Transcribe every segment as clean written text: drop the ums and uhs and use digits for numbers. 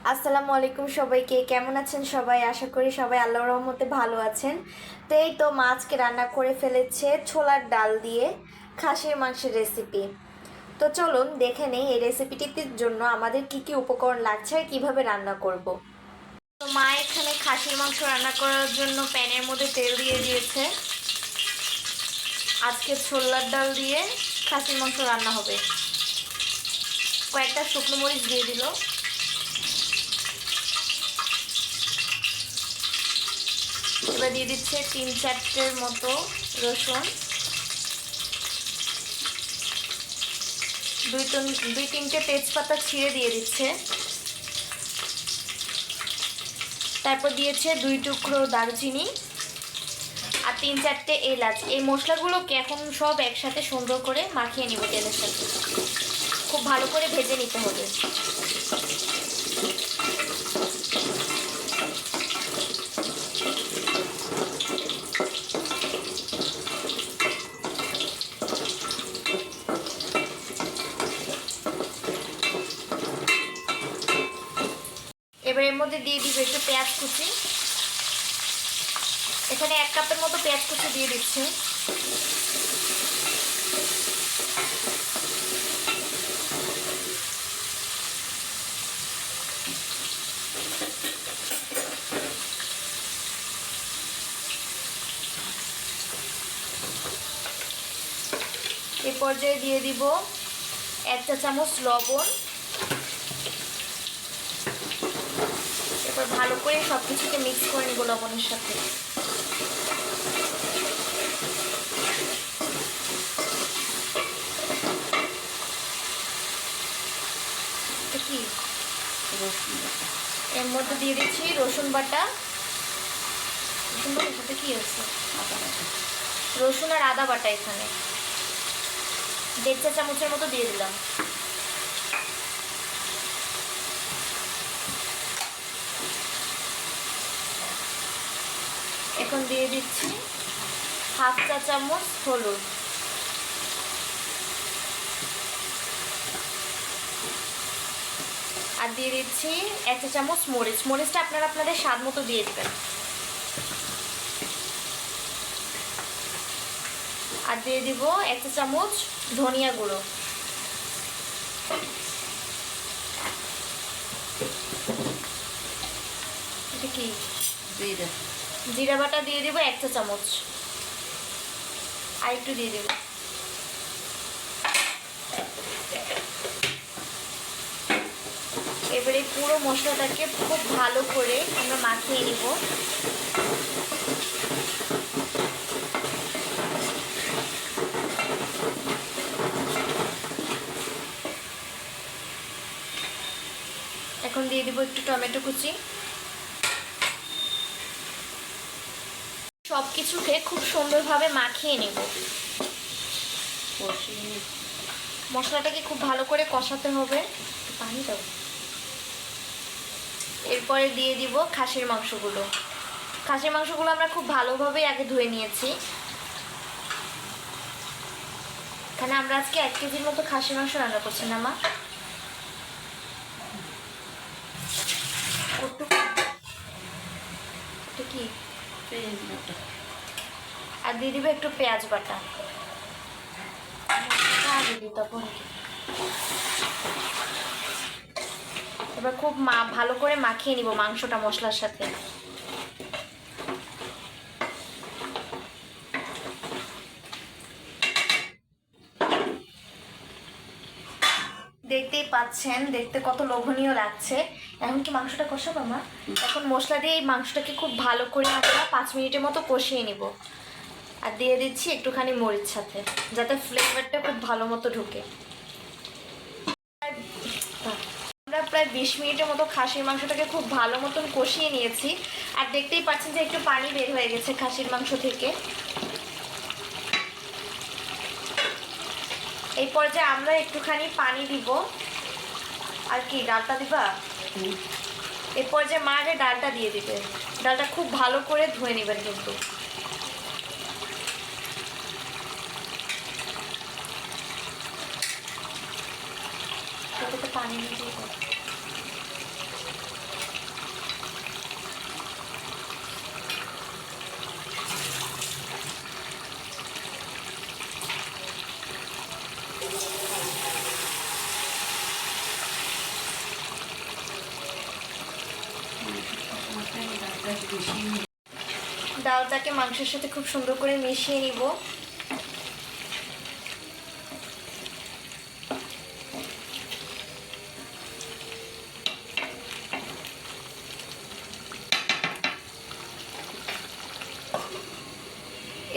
আসসালামু আলাইকুম সবাইকে, কেমন আছেন সবাই? আশা করি সবাই আল্লাহর রহমতে ভালো আছেন। তো এই তো মাছকে রান্না করে ফেলেছে ছোলার ডাল দিয়ে খাসির মাংসের রেসিপি। তো চলুন দেখে নেই এই রেসিপিটির জন্য আমাদের কি কি উপকরণ লাগছে আর কীভাবে রান্না করব। তো মা এখানে খাসির মাংস রান্না করার জন্য প্যানের মধ্যে তেল দিয়ে দিয়েছে। আজকে ছোলার ডাল দিয়ে খাসির মাংস রান্না হবে। কয়েকটা শুকনো মরিচ দিয়ে দিল। এবার দিয়ে দিচ্ছে 3-4টের মতো রসুন, 2-3টে তেজপাতা ছিঁড়ে দিয়ে দিচ্ছে। তারপর দিয়েছে 2 টুকরো দারুচিনি আর 3-4টে এলাচ। এই মশলাগুলোকে এখন সব একসাথে সুন্দর করে মাখিয়ে নিব তেলের সাথে। খুব ভালো করে ভেজে নিতে হবে। এবার এর মধ্যে দিয়ে দিব একটু পেঁয়াজ কুচি। এখানে 1 কাপের মতো পেঁয়াজ কুচি দিয়ে দিচ্ছি। এই পর্যায়ে দিয়ে দিব 1 চা চামচ লবণ। এরপর ভালো করে সব কিছুকে মিক্স করে নিব লবণের সাথে। কি এর মধ্যে দিয়ে দিচ্ছি রসুন বাটা। রসুন বাটার সাথে কি আছে? রসুন আর আদা বাটা এখানে 1.5 চা চামচের মতো দিয়ে দিলাম। এখন দিয়ে দিচ্ছি 1/2 চা চামচ হলুদ। আর দিয়ে দিচ্ছি 1 চা চামচ মরিচ। মরিচটা আপনারা আপনাদের স্বাদ মতো দিয়ে দেবেন। আর দিয়ে দিব 1 চা চামচ ধনিয়া গুঁড়ো। এটা কি? জিরা বাটা দিয়ে দিব 1 চা চামচ। আর একটু দিয়ে দেব। এবারে পুরো মশলাটাকে খুব ভালো করে আমরা মাখিয়ে নিব। এখন দিয়ে দিব একটু টমেটো কুচি। সব কিছুকে খুব সুন্দরভাবে মাখিয়ে নেব। মশলাটাকে খুব ভালো করে কষাতে হবে। পানি দাও। এরপরে দিয়ে দিব খাসির মাংসগুলো। খাসির মাংসগুলো আমরা খুব ভালোভাবে আগে ধুয়ে নিয়েছি। এখানে আমরা আজকে 1 কেজির মতো খাসির মাংস রান্না করছি না মা? কি আর দিয়ে দিবে একটু পেঁয়াজ বাটা। এবার খুব ভালো করে মাখিয়ে নিব মাংসটা মশলার সাথে। দেখতেই পাচ্ছেন, দেখতে কত লোভনীয় লাগছে। এখন কি মাংসটা কষাবো মা? এখন মশলা দিয়ে এই মাংসটাকে খুব ভালো করে আমরা 5 মিনিটের মতো কষিয়ে নিব। আর দিয়ে দিচ্ছি একটুখানি মরিচ সাথে, যাতে ফ্লেভারটা খুব ভালো মতো ঢুকে। আমরা প্রায় 20 মিনিটের মতো খাসির মাংসটাকে খুব ভালো মতন কষিয়ে নিয়েছি। আর দেখতেই পাচ্ছেন যে একটু পানি বের হয়ে গেছে খাসির মাংস থেকে। এই পর্যায়ে আমরা একটুখানি পানি দিব। আর কি ডালটা দিবা? এই পর্যায়ে মা আগে ডালটা দিয়ে দিবে। ডালটা খুব ভালো করে ধুয়ে নেবেন কিন্তু। পানি দিয়ে ডালটাকে মাংসের সাথে খুব সুন্দর করে মিশিয়ে নিব।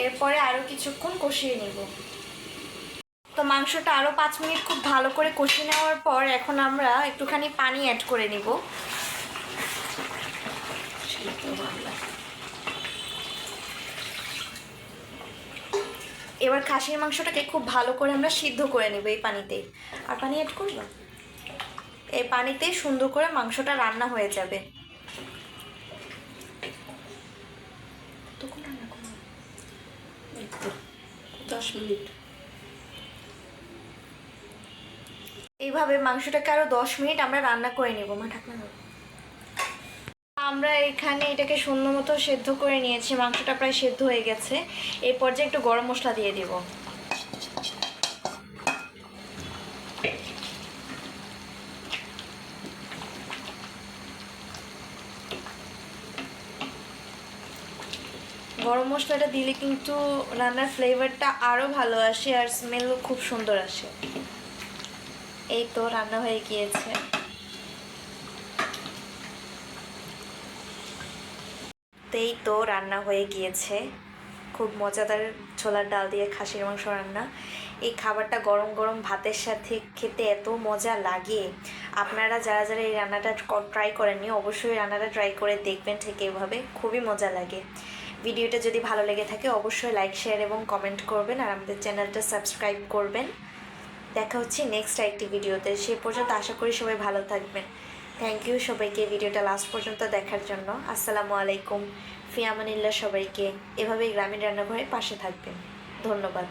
এরপরে আরো কিছুক্ষণ কষিয়ে নিব। তো মাংসটা আরো 5 মিনিট খুব ভালো করে কষিয়ে নেওয়ার পর এখন আমরা একটুখানি পানি অ্যাড করে নিব। এবার খাসির মাংসটাকে খুব ভালো করে আমরা সিদ্ধ করে নেব এই পানিতে। আর পানি অ্যাড করব, এই পানিতে সুন্দর করে মাংসটা রান্না হয়ে যাবে। 10 মিনিট। এইভাবে মাংসটাকে আরো 10 মিনিট আমরা রান্না করে নেব। মা ঢাকনা দাও। আমরা এখানে এটাকে সুন্দর মতো সেদ্ধ করে নিয়েছি, মাংসটা প্রায় সেদ্ধ হয়ে গেছে। এই পর্যায়ে একটু গরম মশলা দিয়ে দিব। গরম মশলাটা দিলে কিন্তু রান্নার ফ্লেভারটা আরও ভালো আসে আর স্মেলও খুব সুন্দর আসে। এই তো রান্না হয়ে গিয়েছে। এই তো রান্না হয়ে গিয়েছে, খুব মজাদার ছোলার ডাল দিয়ে খাসির মাংস রান্না। এই খাবারটা গরম গরম ভাতের সাথে খেতে এত মজা লাগে। আপনারা যারা যারা এই রান্নাটা ট্রাই করেননি অবশ্যই রান্নাটা ট্রাই করে দেখবেন, ঠিক এভাবে খুবই মজা লাগে। ভিডিওটা যদি ভালো লেগে থাকে অবশ্যই লাইক শেয়ার এবং কমেন্ট করবেন আর আমাদের চ্যানেলটা সাবস্ক্রাইব করবেন। দেখা হচ্ছে নেক্সট একটি ভিডিওতে। সে পর্যন্ত আশা করি সবাই ভালো থাকবেন। থ্যাংক ইউ সবাইকে ভিডিওটা লাস্ট পর্যন্ত দেখার জন্য। আসসালামু আলাইকুম, ফি আমানিল্লাহ। সবাইকে এভাবেই গ্রামীণ রান্নাঘরের পাশে থাকবেন। ধন্যবাদ।